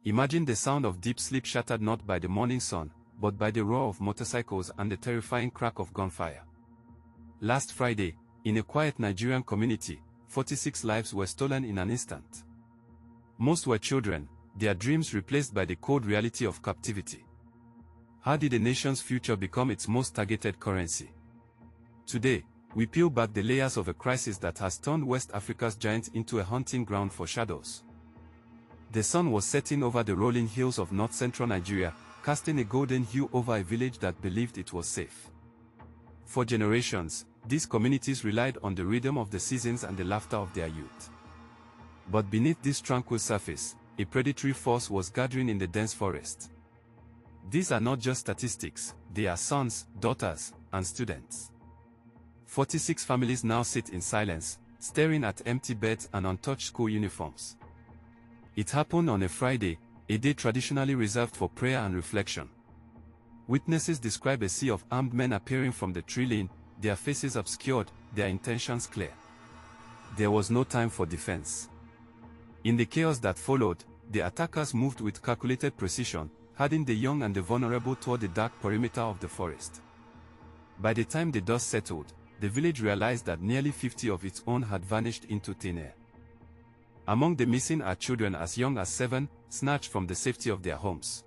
Imagine the sound of deep sleep shattered not by the morning sun, but by the roar of motorcycles and the terrifying crack of gunfire. Last Friday, in a quiet Nigerian community, 46 lives were stolen in an instant. Most were children, their dreams replaced by the cold reality of captivity. How did a nation's future become its most targeted currency? Today, we peel back the layers of a crisis that has turned West Africa's giant into a hunting ground for shadows. The sun was setting over the rolling hills of north-central Nigeria, casting a golden hue over a village that believed it was safe. For generations, these communities relied on the rhythm of the seasons and the laughter of their youth. But beneath this tranquil surface, a predatory force was gathering in the dense forest. These are not just statistics, they are sons, daughters, and students. 46 families now sit in silence, staring at empty beds and untouched school uniforms. It happened on a Friday, a day traditionally reserved for prayer and reflection. Witnesses describe a sea of armed men appearing from the tree lane, their faces obscured, their intentions clear. There was no time for defense. In the chaos that followed, the attackers moved with calculated precision, herding the young and the vulnerable toward the dark perimeter of the forest. By the time the dust settled, the village realized that nearly 50 of its own had vanished into thin air. Among the missing are children as young as 7, snatched from the safety of their homes.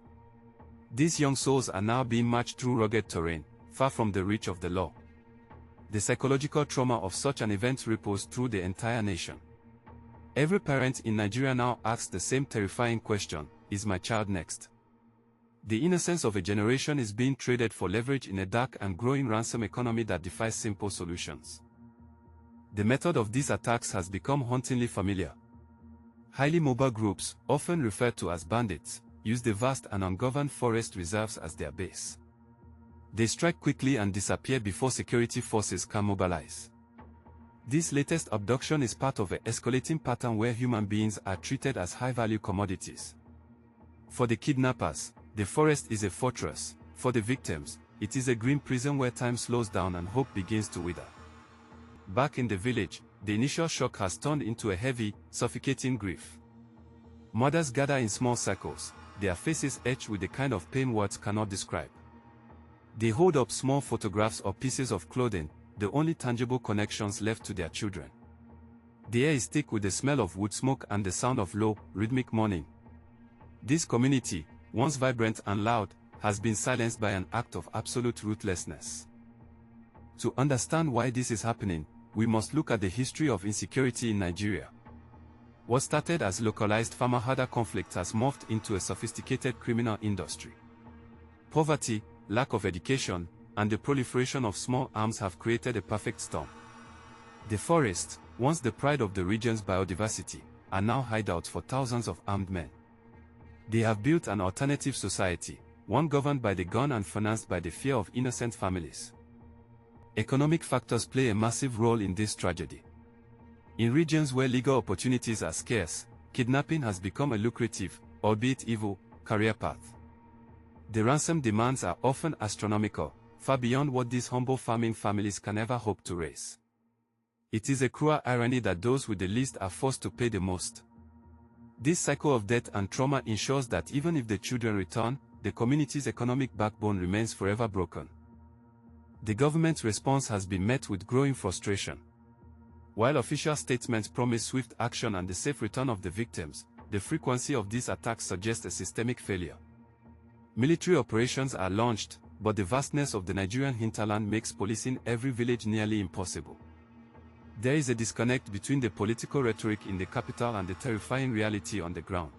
These young souls are now being marched through rugged terrain, far from the reach of the law. The psychological trauma of such an event ripples through the entire nation. Every parent in Nigeria now asks the same terrifying question: is my child next? The innocence of a generation is being traded for leverage in a dark and growing ransom economy that defies simple solutions. The method of these attacks has become hauntingly familiar. Highly mobile groups, often referred to as bandits, use the vast and ungoverned forest reserves as their base. They strike quickly and disappear before security forces can mobilize. This latest abduction is part of an escalating pattern where human beings are treated as high-value commodities. For the kidnappers, the forest is a fortress. For the victims, it is a grim prison where time slows down and hope begins to wither. Back in the village, the initial shock has turned into a heavy, suffocating grief. Mothers gather in small circles, their faces etched with the kind of pain words cannot describe. They hold up small photographs or pieces of clothing, the only tangible connections left to their children. The air is thick with the smell of wood smoke and the sound of low, rhythmic mourning. This community, once vibrant and loud, has been silenced by an act of absolute ruthlessness. To understand why this is happening, we must look at the history of insecurity in Nigeria. What started as localized farmer-herder conflict has morphed into a sophisticated criminal industry. Poverty, lack of education, and the proliferation of small arms have created a perfect storm. The forests, once the pride of the region's biodiversity, are now hideouts for thousands of armed men. They have built an alternative society, one governed by the gun and financed by the fear of innocent families. Economic factors play a massive role in this tragedy. In regions where legal opportunities are scarce, kidnapping has become a lucrative, albeit evil, career path. The ransom demands are often astronomical, far beyond what these humble farming families can ever hope to raise. It is a cruel irony that those with the least are forced to pay the most. This cycle of death and trauma ensures that even if the children return, the community's economic backbone remains forever broken. The government's response has been met with growing frustration. While official statements promise swift action and the safe return of the victims, the frequency of these attacks suggests a systemic failure. Military operations are launched, but the vastness of the Nigerian hinterland makes policing every village nearly impossible. There is a disconnect between the political rhetoric in the capital and the terrifying reality on the ground.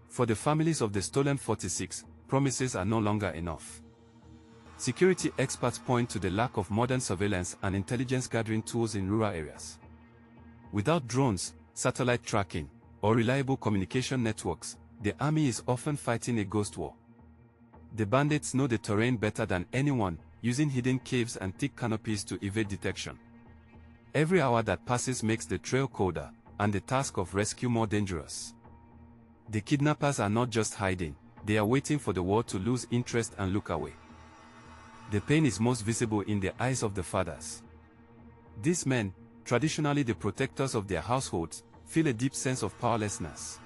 For the families of the stolen 46, promises are no longer enough. Security experts point to the lack of modern surveillance and intelligence gathering tools in rural areas. Without drones, satellite tracking, or reliable communication networks, the army is often fighting a ghost war. The bandits know the terrain better than anyone, using hidden caves and thick canopies to evade detection. Every hour that passes makes the trail colder, and the task of rescue more dangerous. The kidnappers are not just hiding, they are waiting for the world to lose interest and look away. The pain is most visible in the eyes of the fathers. These men, traditionally the protectors of their households, feel a deep sense of powerlessness.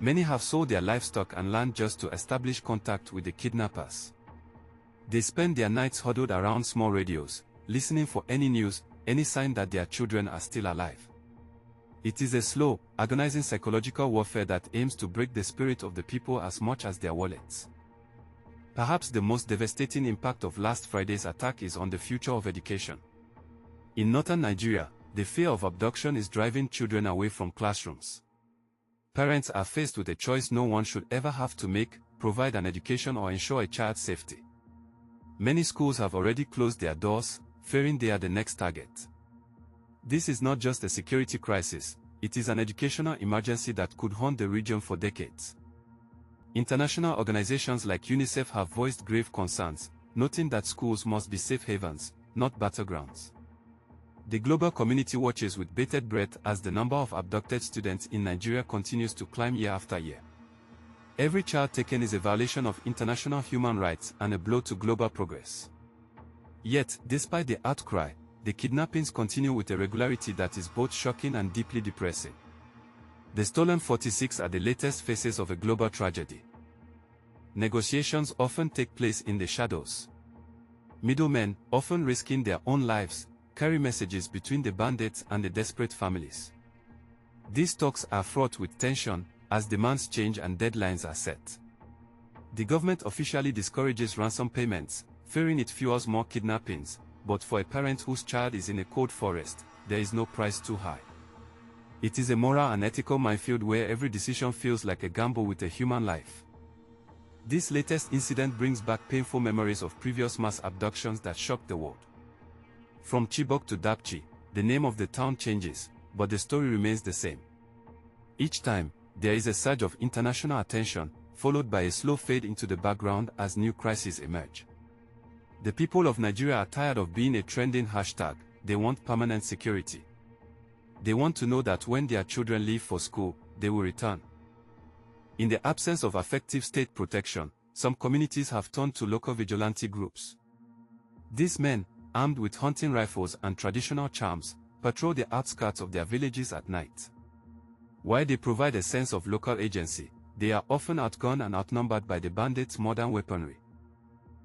Many have sold their livestock and land just to establish contact with the kidnappers. They spend their nights huddled around small radios, listening for any news, any sign that their children are still alive. It is a slow, agonizing psychological warfare that aims to break the spirit of the people as much as their wallets. Perhaps the most devastating impact of last Friday's attack is on the future of education. In northern Nigeria, the fear of abduction is driving children away from classrooms. Parents are faced with a choice no one should ever have to make: provide an education or ensure a child's safety. Many schools have already closed their doors, fearing they are the next target. This is not just a security crisis, it is an educational emergency that could haunt the region for decades. International organizations like UNICEF have voiced grave concerns, noting that schools must be safe havens, not battlegrounds. The global community watches with bated breath as the number of abducted students in Nigeria continues to climb year after year. Every child taken is a violation of international human rights and a blow to global progress. Yet, despite the outcry, the kidnappings continue with a regularity that is both shocking and deeply depressing. The stolen 46 are the latest phases of a global tragedy. Negotiations often take place in the shadows. Middlemen, often risking their own lives, carry messages between the bandits and the desperate families. These talks are fraught with tension, as demands change and deadlines are set. The government officially discourages ransom payments, fearing it fuels more kidnappings, but for a parent whose child is in a cold forest, there is no price too high. It is a moral and ethical minefield where every decision feels like a gamble with a human life. This latest incident brings back painful memories of previous mass abductions that shocked the world. From Chibok to Dapchi, the name of the town changes, but the story remains the same. Each time, there is a surge of international attention, followed by a slow fade into the background as new crises emerge. The people of Nigeria are tired of being a trending hashtag. They want permanent security. They want to know that when their children leave for school, they will return. In the absence of effective state protection, some communities have turned to local vigilante groups. These men, armed with hunting rifles and traditional charms, patrol the outskirts of their villages at night. While they provide a sense of local agency, they are often outgunned and outnumbered by the bandits' modern weaponry.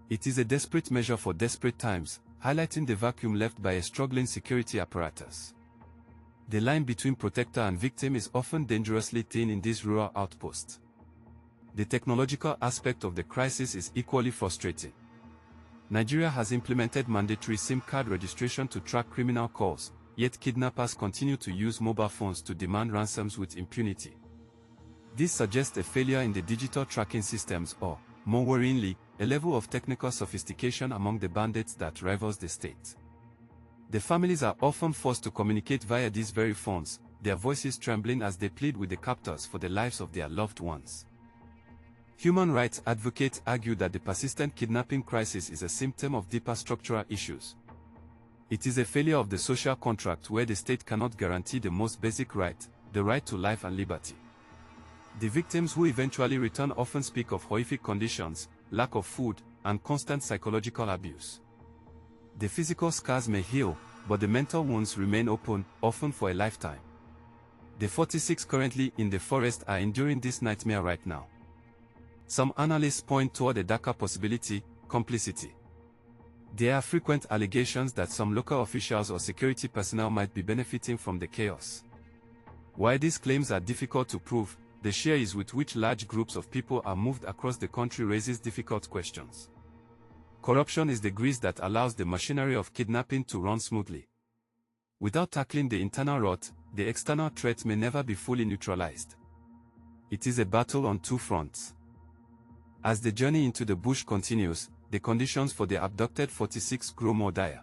It is a desperate measure for desperate times, highlighting the vacuum left by a struggling security apparatus. The line between protector and victim is often dangerously thin in these rural outposts. The technological aspect of the crisis is equally frustrating. Nigeria has implemented mandatory SIM card registration to track criminal calls, yet kidnappers continue to use mobile phones to demand ransoms with impunity. This suggests a failure in the digital tracking systems or, more worryingly, a level of technical sophistication among the bandits that rivals the state. The families are often forced to communicate via these very phones, their voices trembling as they plead with the captors for the lives of their loved ones. Human rights advocates argue that the persistent kidnapping crisis is a symptom of deeper structural issues. It is a failure of the social contract where the state cannot guarantee the most basic right, the right to life and liberty. The victims who eventually return often speak of horrific conditions, lack of food, and constant psychological abuse. The physical scars may heal, but the mental wounds remain open, often for a lifetime. The 46 currently in the forest are enduring this nightmare right now. Some analysts point toward a darker possibility: complicity. There are frequent allegations that some local officials or security personnel might be benefiting from the chaos. While these claims are difficult to prove, the sheer ease with which large groups of people are moved across the country raises difficult questions. Corruption is the grease that allows the machinery of kidnapping to run smoothly. Without tackling the internal rot, the external threat may never be fully neutralized. It is a battle on two fronts. As the journey into the bush continues, the conditions for the abducted 46 grow more dire.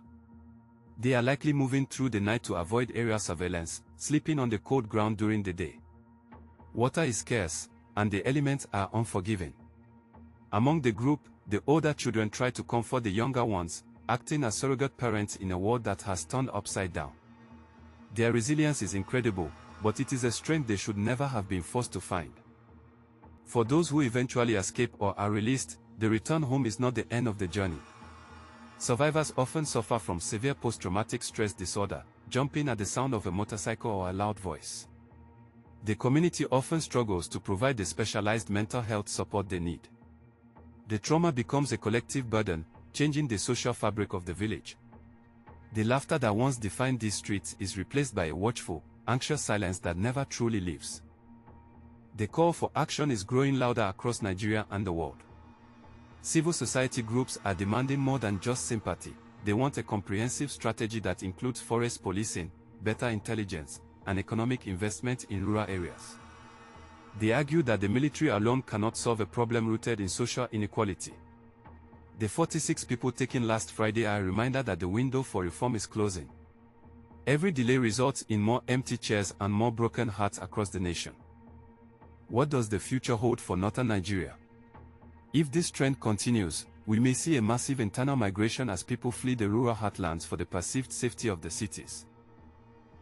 They are likely moving through the night to avoid aerial surveillance, sleeping on the cold ground during the day. Water is scarce, and the elements are unforgiving. Among the group, the older children try to comfort the younger ones, acting as surrogate parents in a world that has turned upside down. Their resilience is incredible, but it is a strength they should never have been forced to find. For those who eventually escape or are released, the return home is not the end of the journey. Survivors often suffer from severe post-traumatic stress disorder, jumping at the sound of a motorcycle or a loud voice. The community often struggles to provide the specialized mental health support they need. The trauma becomes a collective burden, changing the social fabric of the village. The laughter that once defined these streets is replaced by a watchful, anxious silence that never truly leaves. The call for action is growing louder across Nigeria and the world. Civil society groups are demanding more than just sympathy. They want a comprehensive strategy that includes forest policing, better intelligence, and economic investment in rural areas. They argue that the military alone cannot solve a problem rooted in social inequality. The 46 people taken last Friday are a reminder that the window for reform is closing. Every delay results in more empty chairs and more broken hearts across the nation. What does the future hold for northern Nigeria? If this trend continues, we may see a massive internal migration as people flee the rural heartlands for the perceived safety of the cities.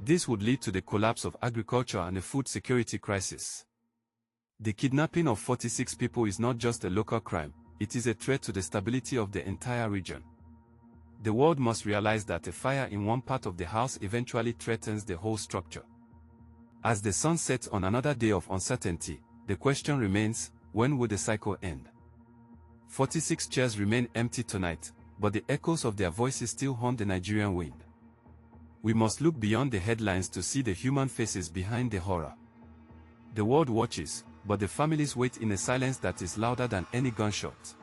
This would lead to the collapse of agriculture and a food security crisis. The kidnapping of 46 people is not just a local crime, it is a threat to the stability of the entire region. The world must realize that a fire in one part of the house eventually threatens the whole structure. As the sun sets on another day of uncertainty, the question remains, when will the cycle end? 46 chairs remain empty tonight, but the echoes of their voices still haunt the Nigerian wind. We must look beyond the headlines to see the human faces behind the horror. The world watches, but the families wait in a silence that is louder than any gunshot.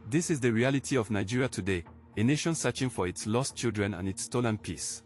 This is the reality of Nigeria today, a nation searching for its lost children and its stolen peace.